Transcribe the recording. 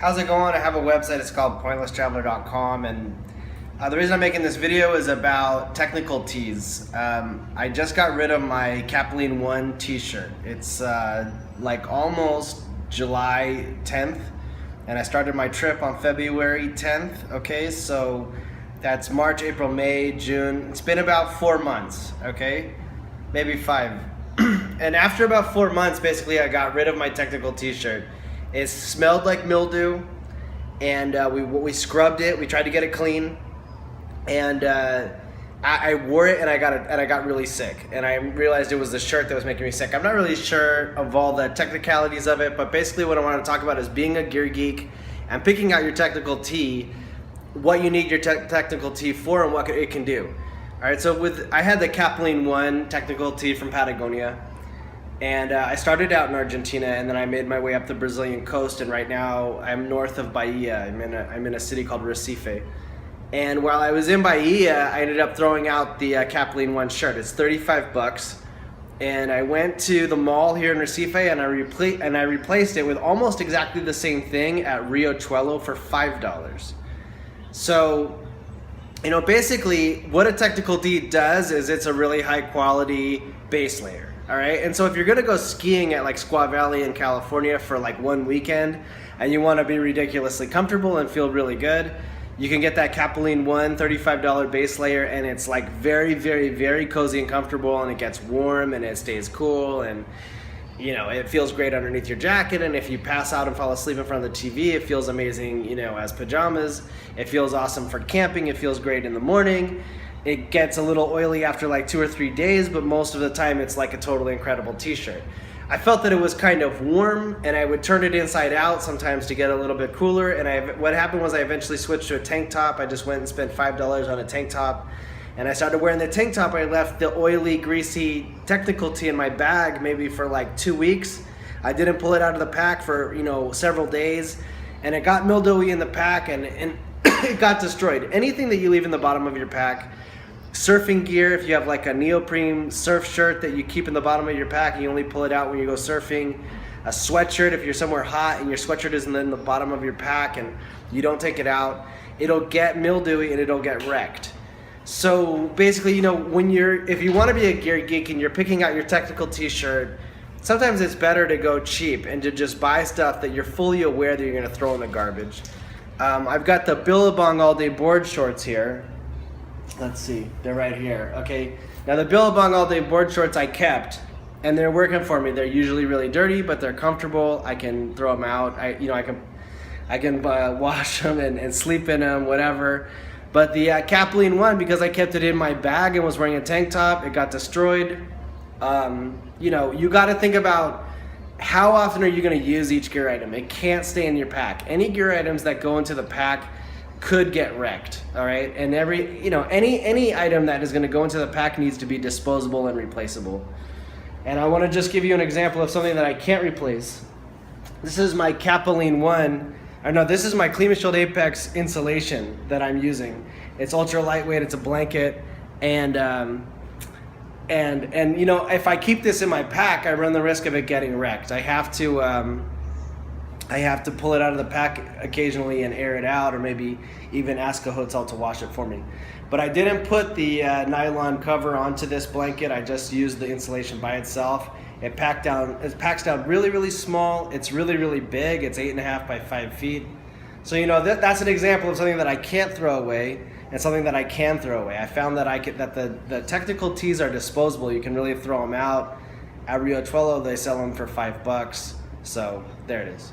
How's it going? I have a website, it's called pointlesstraveler.com, and the reason I'm making this video is about technical tees. I just got rid of my Capeline 1 t-shirt. It's like almost July 10th, and I started my trip on February 10th, okay? So that's March, April, May, June. It's been about 4 months, okay? Maybe 5. And after about 4 months, basically, I got rid of my technical t-shirt. It smelled like mildew, and we scrubbed it. We tried to get it clean, and I wore it, and I got really sick. And I realized it was the shirt that was making me sick. I'm not really sure of all the technicalities of it, but basically, what I want to talk about is being a gear geek and picking out your technical tee, what you need your technical tee for, and what it can do. All right. So I had the Capeline 1 technical tee from Patagonia. And I started out in Argentina, and then I made my way up the Brazilian coast, and right now I'm north of Bahia. I'm in a city called Recife. And while I was in Bahia, I ended up throwing out the Capeline 1 shirt. It's 35 bucks. And I went to the mall here in Recife, and I replaced it with almost exactly the same thing at Riachuelo for $5. So, basically what a technical tee does is it's a really high quality base layer. All right, and so if you're gonna go skiing at like Squaw Valley in California for like one weekend, and you want to be ridiculously comfortable and feel really good, you can get that Capeline 1 $35 base layer, and it's like very, very, very cozy and comfortable, and it gets warm and it stays cool, and it feels great underneath your jacket. And if you pass out and fall asleep in front of the TV, it feels amazing, as pajamas. It feels awesome for camping. It feels great in the morning. It gets a little oily after like 2 or 3 days, but most of the time it's like a totally incredible t-shirt. I felt that it was kind of warm, and I would turn it inside out sometimes to get a little bit cooler. And what happened was I eventually switched to a tank top. I just went and spent $5 on a tank top, and I started wearing the tank top. I left the oily, greasy technical tee in my bag maybe for like 2 weeks. I didn't pull it out of the pack for several days, and it got mildewy in the pack, and it got destroyed. Anything that you leave in the bottom of your pack, surfing gear, if you have like a neoprene surf shirt that you keep in the bottom of your pack and you only pull it out when you go surfing, a sweatshirt, if you're somewhere hot and your sweatshirt is in the bottom of your pack and you don't take it out, it'll get mildewy and it'll get wrecked. So basically, if you want to be a gear geek and you're picking out your technical t-shirt, sometimes it's better to go cheap and to just buy stuff that you're fully aware that you're going to throw in the garbage. I've got the Billabong all day board shorts here. Let's see, they're right here. Okay, now the Billabong all day board shorts I kept, and they're working for me. They're usually really dirty, but they're comfortable. I can throw them out. I can wash them and sleep in them, whatever. But the Capeline 1, because I kept it in my bag and was wearing a tank top, it got destroyed. You got to think about how often are you going to use each gear item. It can't stay in your pack. Any gear items that go into the pack could get wrecked, all right? And any item that is going to go into the pack needs to be disposable and replaceable. And I want to just give you an example of something that I can't replace. This is my Capeline 1. This is my Clean Shield Apex insulation that I'm using. It's ultra lightweight. It's a blanket, and if I keep this in my pack, I run the risk of it getting wrecked. I have to pull it out of the pack occasionally and air it out, or maybe even ask a hotel to wash it for me. But I didn't put the nylon cover onto this blanket. I just used the insulation by itself. It packs down really, really small. It's really, really big. It's 8.5 by 5 feet. So that's an example of something that I can't throw away and something that I can throw away. I found that the technical tees are disposable. You can really throw them out. At Riachuelo, they sell them for $5. So there it is.